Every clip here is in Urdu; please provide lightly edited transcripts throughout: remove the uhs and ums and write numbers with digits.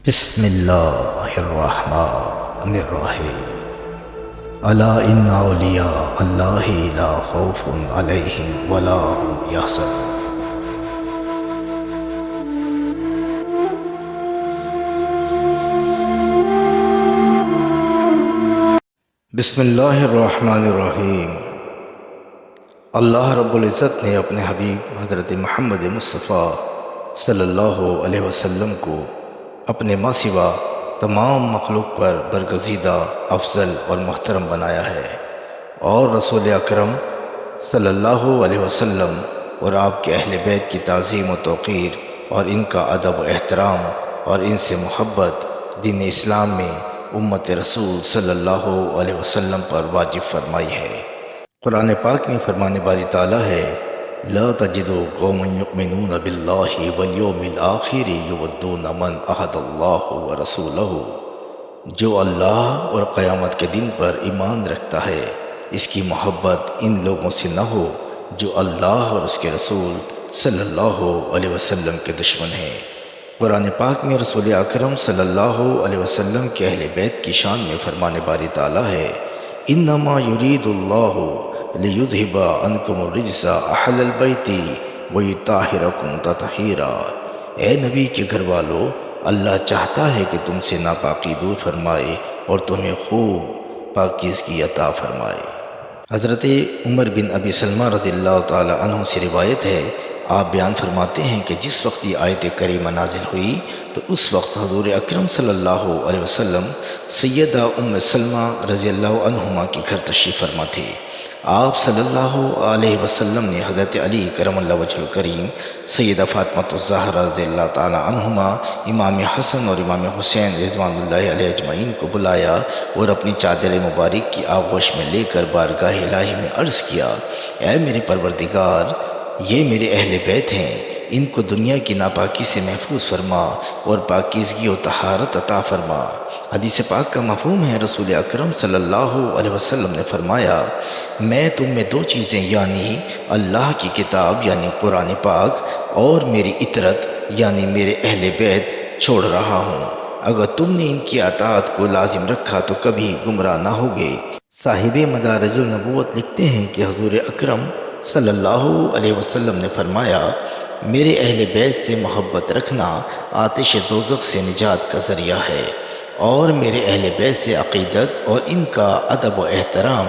بسم اللہ الرحمن الرحیم الا ان اولیاء اللہ لا خوف علیہم ولا هم یحزنون۔ بسم اللہ الرحمن الرحیم۔ اللہ رب العزت نے اپنے حبیب حضرت محمد مصطفیٰ صلی اللہ علیہ وسلم کو اپنے ماں سوا تمام مخلوق پر برگزیدہ، افضل اور محترم بنایا ہے، اور رسول اکرم صلی اللہ علیہ وسلم اور آپ کے اہل بیت کی تعظیم و توقیر اور ان کا ادب و احترام اور ان سے محبت دین اسلام میں امت رسول صلی اللہ علیہ وسلم پر واجب فرمائی ہے۔ قرآن پاک میں فرمانے باری تعالیٰ ہے، لا تجد قوما یؤمنون باللہ والیوم الآخر یودون من احد اللہ ورسولہ۔ جو اللہ اور قیامت کے دن پر ایمان رکھتا ہے، اس کی محبت ان لوگوں سے نہ ہو جو اللہ اور اس کے رسول صلی اللہ علیہ وسلم کے دشمن ہیں۔ قرآن پاک میں رسول اکرم صلی اللہ علیہ وسلم کے اہل بیت کی شان میں فرمانے باری تعالیٰ ہے، انما یرید اللہ لیذھب عنکم الرجس اہل البیت ویطہرکم تطہیرا۔ اے نبی کے گھر والو، اللہ چاہتا ہے کہ تم سے ناپاکی دور فرمائے اور تمہیں خوب پاکیزگی عطا فرمائے۔ حضرت عمر بن ابی سلمہ رضی اللہ تعالی عنہ سے روایت ہے، آپ بیان فرماتے ہیں کہ جس وقت یہ آیت کریمہ نازل ہوئی تو اس وقت حضور اکرم صلی اللہ علیہ وسلم سیدہ ام سلمہ رضی اللہ عنہما کے گھر تشریف فرما تھے۔ آپ صلی اللہ علیہ وسلم نے حضرت علی کرم اللہ وجہ الکریم، سیدہ فاطمہ الزہرا رضی اللہ تعالی عنہما، امام حسن اور امام حسین رضوان اللہ علیہ اجمعین کو بلایا اور اپنی چادر مبارک کی آغوش میں لے کر بارگاہ الہی میں عرض کیا، اے میرے پروردگار، یہ میرے اہل بیت ہیں، ان کو دنیا کی ناپاکی سے محفوظ فرما اور پاکیزگی و طہارت عطا فرما۔ حدیث پاک کا مفہوم ہے، رسول اکرم صلی اللہ علیہ وسلم نے فرمایا، میں تم میں دو چیزیں یعنی اللہ کی کتاب یعنی قرآن پاک اور میری اطرت یعنی میرے اہل بیت چھوڑ رہا ہوں، اگر تم نے ان کی اطاعت کو لازم رکھا تو کبھی گمراہ نہ ہوگے۔ صاحب مدارج النبوت لکھتے ہیں کہ حضور اکرم صلی اللہ علیہ وسلم نے فرمایا، میرے اہل بیت سے محبت رکھنا آتش دوزخ سے نجات کا ذریعہ ہے، اور میرے اہل بیت سے عقیدت اور ان کا ادب و احترام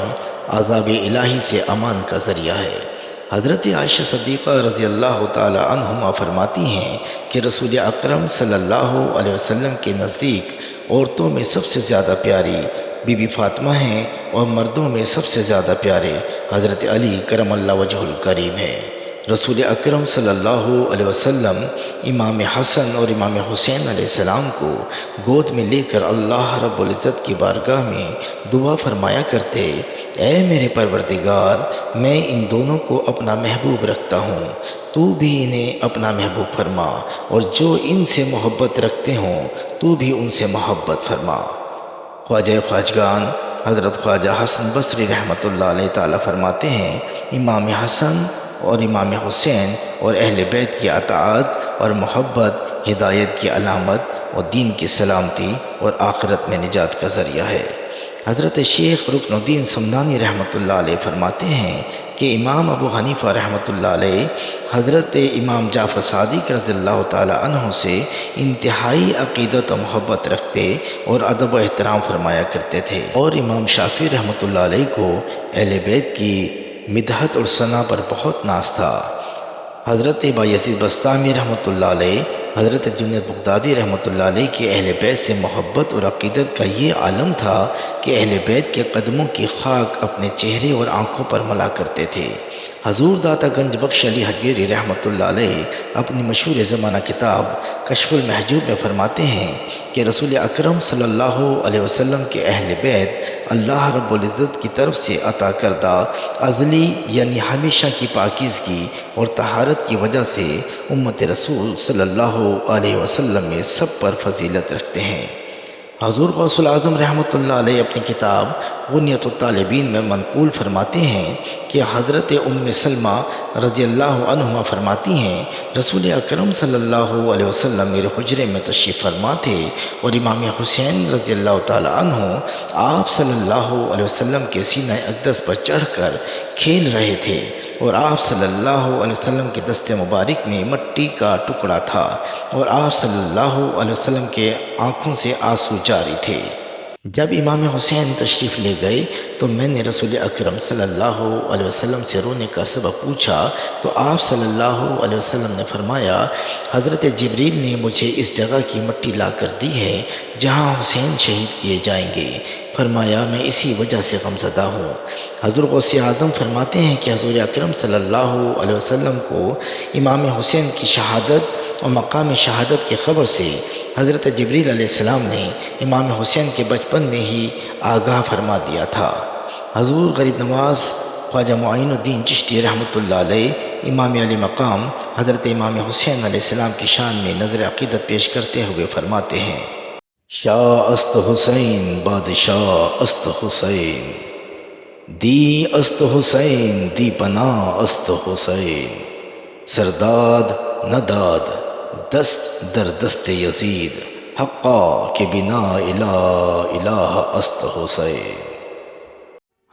عذاب الہی سے امان کا ذریعہ ہے۔ حضرت عائشہ صدیقہ رضی اللہ تعالی عنہما فرماتی ہیں کہ رسول اکرم صلی اللہ علیہ وسلم کے نزدیک عورتوں میں سب سے زیادہ پیاری بی بی فاطمہ ہیں اور مردوں میں سب سے زیادہ پیارے حضرت علی کرم اللہ وجہ الکریم ہیں۔ رسول اکرم صلی اللہ علیہ وسلم امام حسن اور امام حسین علیہ السلام کو گود میں لے کر اللہ رب العزت کی بارگاہ میں دعا فرمایا کرتے، اے میرے پروردگار، میں ان دونوں کو اپنا محبوب رکھتا ہوں، تو بھی انہیں اپنا محبوب فرما، اور جو ان سے محبت رکھتے ہوں تو بھی ان سے محبت فرما۔ خواجہ خواجگان حضرت خواجہ حسن بصری رحمۃ اللہ علیہ تعالیٰ فرماتے ہیں، امام حسن اور امام حسین اور اہل بیت کی اطاعت اور محبت ہدایت کی علامت اور دین کی سلامتی اور آخرت میں نجات کا ذریعہ ہے۔ حضرت شیخ رکن الدین سمنانی رحمۃ اللہ علیہ فرماتے ہیں کہ امام ابو حنیفہ رحمۃ اللہ علیہ حضرت امام جعفر صادق رضی اللہ تعالی عنہ سے انتہائی عقیدت و محبت رکھتے اور ادب و احترام فرمایا کرتے تھے، اور امام شافعی رحمۃ اللہ علیہ کو اہل بیت کی مدحت اور ثنا پر بہت ناز تھا۔ حضرت بایزید بسطامی رحمۃ اللہ علیہ، حضرت جنید بغدادی رحمۃ اللہ علیہ کے اہل بیت سے محبت اور عقیدت کا یہ عالم تھا کہ اہل بیت کے قدموں کی خاک اپنے چہرے اور آنکھوں پر ملا کرتے تھے۔ حضور داتا گنج بخش علی حجویری رحمۃ اللہ علیہ اپنی مشہور زمانہ کتاب کشف المحجوب میں فرماتے ہیں کہ رسول اکرم صلی اللہ علیہ وسلم کے اہل بیت اللہ رب العزت کی طرف سے عطا کردہ ازلی یعنی ہمیشہ کی پاکیزگی اور طہارت کی وجہ سے امت رسول صلی اللہ علیہ وسلم میں سب پر فضیلت رکھتے ہیں۔ حضور غوث العظم رحمۃ اللہ علیہ اپنی کتاب غنیۃ الطالبین میں منقول فرماتے ہیں کہ حضرت ام سلمہ رضی اللہ عنہما فرماتی ہیں رسول اکرم صلی اللہ علیہ وسلم میرے حجرے میں تشریف فرما تھے اور امام حسین رضی اللہ تعالی عنہ آپ صلی اللہ علیہ وسلم کے سینہ اقدس پر چڑھ کر کھیل رہے تھے اور آپ صلی اللہ علیہ وسلم کے دست مبارک میں مٹی کا ٹکڑا تھا اور آپ صلی اللہ علیہ وسلم کے آنکھوں سے آنسو جاری تھے۔ جب امام حسین تشریف لے گئے تو میں نے رسول اکرم صلی اللہ علیہ وسلم سے رونے کا سبب پوچھا تو آپ صلی اللہ علیہ وسلم نے فرمایا حضرت جبریل نے مجھے اس جگہ کی مٹی لا کر دی ہے جہاں حسین شہید کیے جائیں گے، فرمایا میں اسی وجہ سے غمزدہ ہوں۔ حضور غوث اعظم فرماتے ہیں کہ حضور اکرم صلی اللہ علیہ وسلم کو امام حسین کی شہادت اور مقام شہادت کی خبر سے حضرت جبریل علیہ السلام نے امام حسین کے بچپن میں ہی آگاہ فرما دیا تھا۔ حضور غریب نواز خواجہ معین الدین چشتی رحمۃ اللہ علیہ امام علی مقام حضرت امام حسین علیہ السلام کی شان میں نظر عقیدت پیش کرتے ہوئے فرماتے ہیں شاہ است حسین بادشاہ است حسین دی است حسین دی پناہ است حسین سرداد نداد دست در دست یزید حقا کے بنا الہ است حسین۔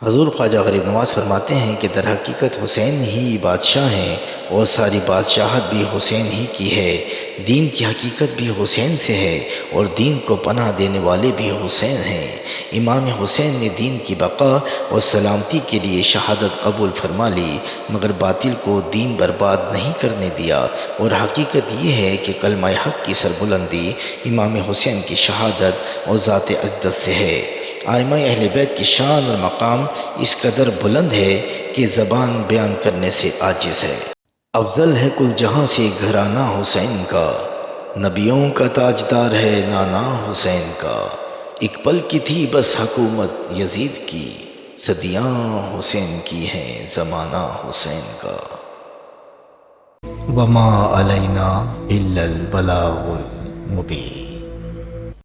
حضور خواجہ غریب نواز فرماتے ہیں کہ در حقیقت حسین ہی بادشاہ ہیں اور ساری بادشاہت بھی حسین ہی کی ہے، دین کی حقیقت بھی حسین سے ہے اور دین کو پناہ دینے والے بھی حسین ہیں۔ امام حسین نے دین کی بقا اور سلامتی کے لیے شہادت قبول فرما لی مگر باطل کو دین برباد نہیں کرنے دیا، اور حقیقت یہ ہے کہ کلمہ حق کی سربلندی امام حسین کی شہادت اور ذات اقدس سے ہے۔ ائمہ اہل بیت کی شان اور مقام اس قدر بلند ہے کہ زبان بیان کرنے سے عاجز ہے۔ افضل ہے کل جہاں سے گھرانہ حسین کا، نبیوں کا تاجدار ہے نانا حسین کا، ایک پل کی تھی بس حکومت یزید کی، صدیاں حسین کی ہیں زمانہ حسین کا۔ وما علینا الا البلاغ المبین۔